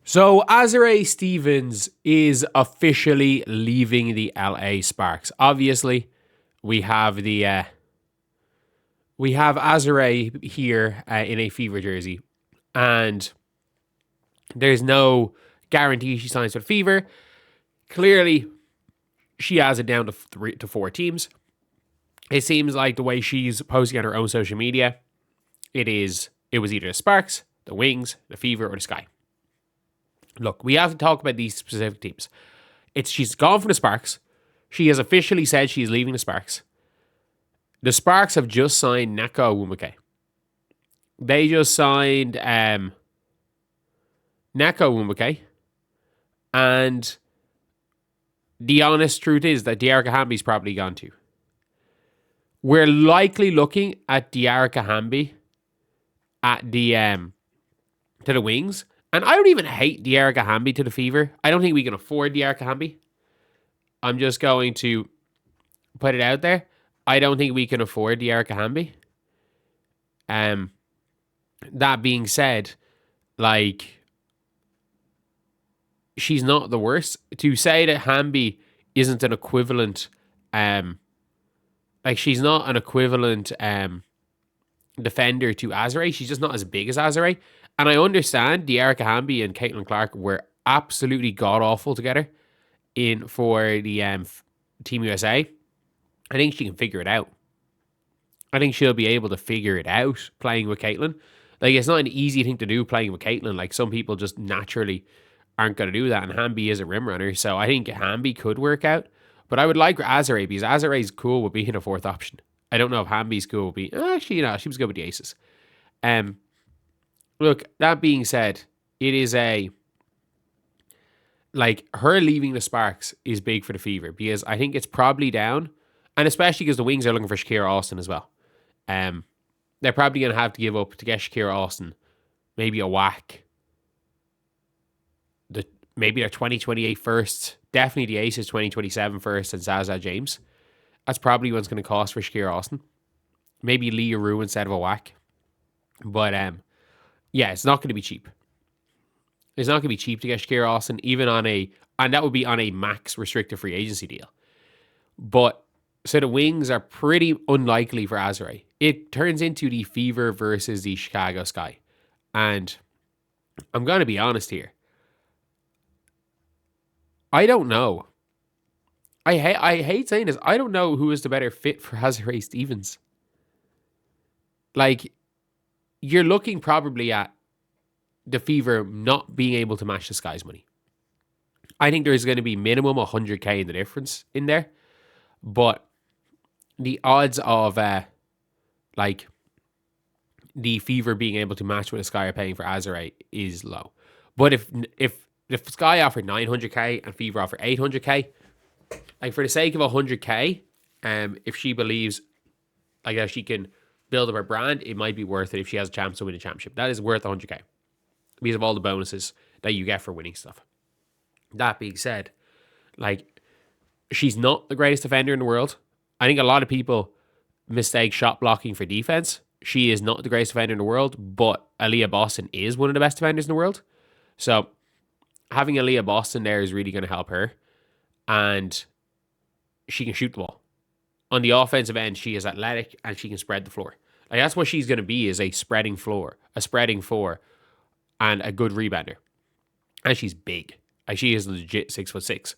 So Azure Stevens is officially leaving the LA Sparks. Obviously, we have Azure here in a Fever jersey, and there's no guarantee she signs with Fever. Clearly, she has it down to 4 teams. It seems like the way she's posting on her own social media, it was either the Sparks, the Wings, the Fever, or the Sky. Look, we have to talk about these specific teams. She's gone from the Sparks. She has officially said she's leaving the Sparks. The Sparks have just signed Neko Nwumike. They just signed Neko Nwumike. And the honest truth is that Dearica Hamby's probably gone too. We're likely looking at Dearica Hamby at the to the Wings. And I don't even hate Dearica Hamby to the Fever. I don't think we can afford Dearica Hamby. I'm just going to put it out there. I don't think we can afford Dearica Hamby. That being said, she's not the worst. To say that Hamby isn't an equivalent, she's not an equivalent defender to Azure. She's just not as big as Azure. And I understand Dearica Hamby and Caitlin Clark were absolutely god-awful together for the Team USA. I think she can figure it out. I think she'll be able to figure it out playing with Caitlin. It's not an easy thing to do playing with Caitlin. Some people just naturally aren't going to do that. And Hamby is a rim runner. So I think Hamby could work out. But I would like Azure because Azure is cool with being a 4th option. I don't know if Hamby's cool with being... Actually, she was good with the Aces. Look, that being said, it is her leaving the Sparks is big for the Fever because I think it's probably down, and especially because the Wings are looking for Shakira Austin as well. They're probably going to have to give up to get Shakira Austin, maybe a whack. Maybe their 2028 first, definitely the Aces 2027 first, and Zaza James. That's probably what's going to cost for Shakira Austin. Maybe Leah Rue instead of a whack. But yeah, it's not going to be cheap. It's not going to be cheap to get Shakira Austin, and that would be on a max restricted free agency deal. But so the Wings are pretty unlikely for Azure. It turns into the Fever versus the Chicago Sky. And I'm going to be honest here. I don't know. I hate saying this. I don't know who is the better fit for Azure Stevens. You're looking probably at the Fever not being able to match the Sky's money. I think there's going to be minimum 100k in the difference in there. But the odds of the Fever being able to match what the Sky are paying for Azure is low. But if Sky offered 900k and Fever offer 800k, for the sake of 100k, if she believes that she can build up her brand, it might be worth it if she has a chance to win a championship. That is worth 100k because of all the bonuses that you get for winning stuff. That being said, she's not the greatest defender in the world. I think a lot of people mistake shot blocking for defense. She is not the greatest defender in the world, but Aaliyah Boston is one of the best defenders in the world. So having Aaliyah Boston there is really going to help her. And she can shoot the ball. On the offensive end, she is athletic and she can spread the floor. That's what she's going to be, is a spreading four, and a good rebounder. And she's big. She is legit 6'6".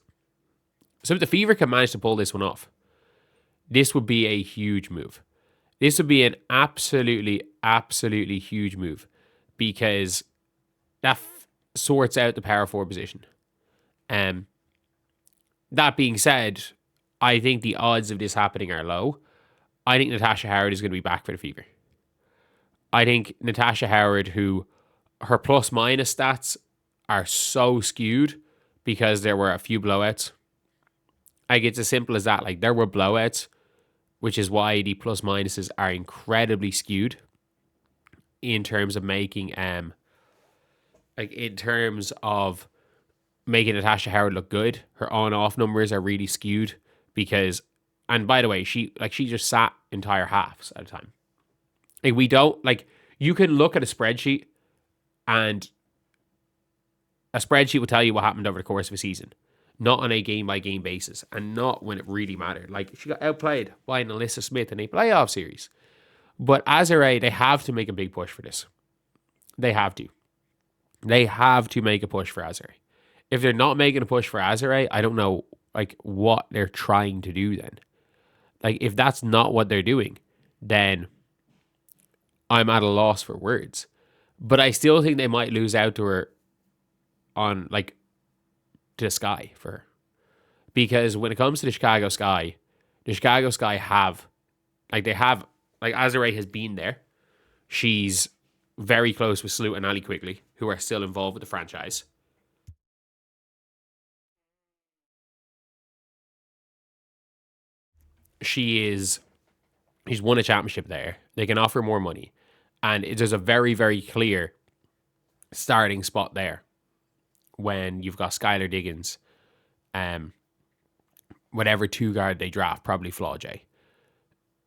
So if the Fever can manage to pull this one off, this would be a huge move. This would be an absolutely, absolutely huge move because that sorts out the power forward position. That being said, I think the odds of this happening are low. I think Natasha Howard is going to be back for the Fever. I think Natasha Howard, who her plus-minus stats are so skewed because there were a few blowouts. It's as simple as that. There were blowouts, which is why the plus-minuses are incredibly skewed in terms of making making Natasha Howard look good. Her on-off numbers are really skewed because, and by the way, she just sat entire halves at a time. We don't, you can look at a spreadsheet and a spreadsheet will tell you what happened over the course of a season, not on a game-by-game basis, and not when it really mattered. Like, she got outplayed by an Alyssa Smith in a playoff series. But Azure, they have to make a big push for this. They have to. They have to make a push for Azure. If they're not making a push for Azure, I don't know like what they're trying to do then. Like, if that's not what they're doing, then I'm at a loss for words. But I still think they might lose out to her on, like, to the Sky for her. Because when it comes to the Chicago Sky have, Azure has been there. She's very close with Sloot and Ali Quigley, who are still involved with the franchise. She's won a championship there. They can offer more money. And there's a very, very clear starting spot there when you've got Skylar Diggins, whatever two guard they draft, probably Flaw J,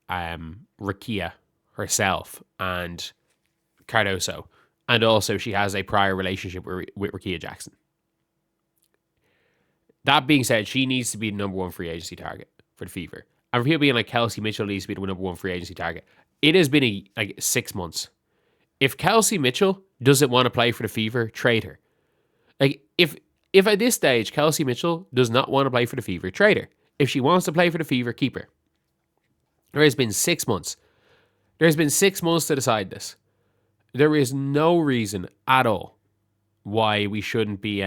Rakia herself, and Cardoso. And also she has a prior relationship with Rakia Jackson. That being said, she needs to be the number one free agency target for the Fever. And for people being like, Kelsey Mitchell needs to be the number one free agency target. It has been 6 months. If Kelsey Mitchell doesn't want to play for the Fever, trade her. Like, if at this stage Kelsey Mitchell does not want to play for the Fever, trade her. If she wants to play for the Fever, keep her. There has been 6 months. There's been 6 months to decide this. There is no reason at all why we shouldn't be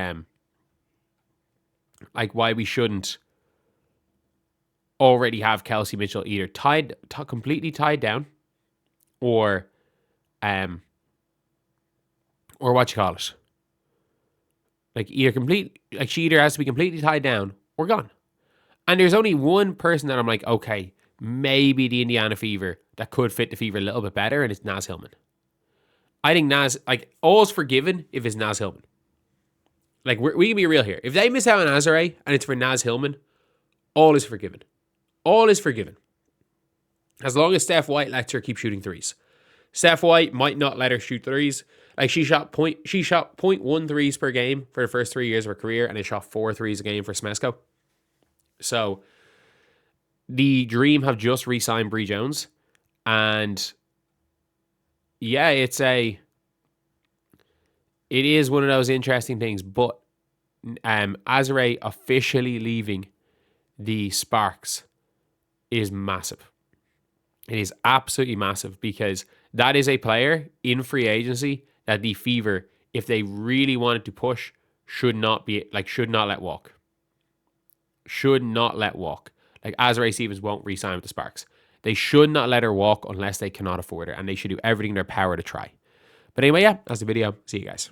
why we shouldn't already have Kelsey Mitchell either completely tied down, or what you call it, she either has to be completely tied down or gone. And there's only one person that I'm like, okay, maybe the Indiana Fever that could fit the Fever a little bit better, and it's Naz Hillman. I think Naz, all's forgiven if it's Naz Hillman. Like, we can be real here. If they miss out on Azure and it's for Naz Hillman, all is forgiven. All is forgiven. As long as Steph White lets her keep shooting threes. Steph White might not let her shoot threes. Like, she shot 0.1 threes per game for the first 3 years of her career, and they shot 4 threes a game for Smesco. So, the Dream have just re-signed Bree Jones. And, yeah, it is one of those interesting things. But Azure officially leaving the Sparks is massive. It is absolutely massive, because that is a player in free agency that the Fever, if they really wanted to push, should not let walk. Should not let walk. Like, Azure Stevens won't re-sign with the Sparks. They should not let her walk unless they cannot afford her, and they should do everything in their power to try. But anyway, yeah, that's the video. See you guys.